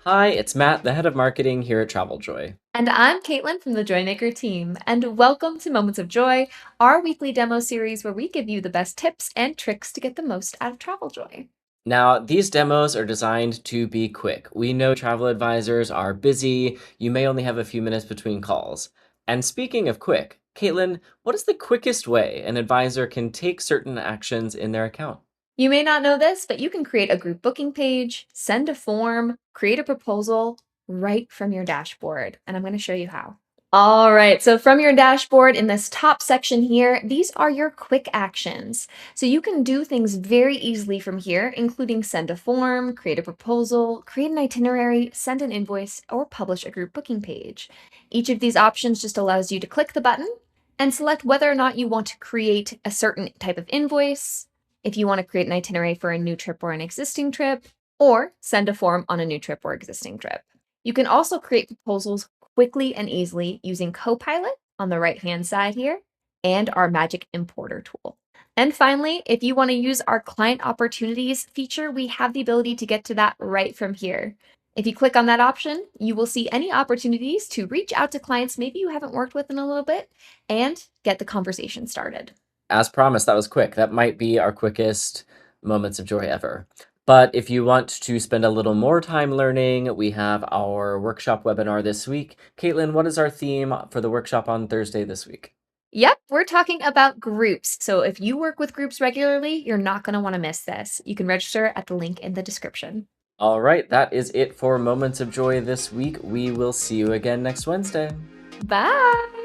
Hi, it's Matt, the head of marketing here at TravelJoy. And I'm Caitlin from the Joymaker team, and welcome to Moments of Joy, our weekly demo series where we give you the best tips and tricks to get the most out of travel joy. Now, these demos are designed to be quick. We know travel advisors are busy. You may only have a few minutes between calls. And speaking of quick, Caitlin, what is the quickest way an advisor can take certain actions in their account? You may not know this, but you can create a group booking page, send a form, create a proposal right from your dashboard, and I'm going to show you how. All right, so from your dashboard in this top section here, these are your quick actions. So you can do things very easily from here, including send a form, create a proposal, create an itinerary, send an invoice, or publish a group booking page. Each of these options just allows you to click the button and select whether or not you want to create a certain type of invoice, if you want to create an itinerary for a new trip or an existing trip, or send a form on a new trip or existing trip. You can also create proposals quickly and easily using Copilot on the right-hand side here and our Magic Importer tool. And finally, if you want to use our Client Opportunities feature, we have the ability to get to that right from here. If you click on that option, you will see any opportunities to reach out to clients maybe you haven't worked with in a little bit and get the conversation started. As promised, that was quick. That might be our quickest moments of joy ever. But if you want to spend a little more time learning, we have our workshop webinar this week. Caitlin, what is our theme for the workshop on Thursday this week? Yep, we're talking about groups. So if you work with groups regularly, you're not going to want to miss this. You can register at the link in the description. All right, that is it for Moments of Joy this week. We will see you again next Wednesday. Bye.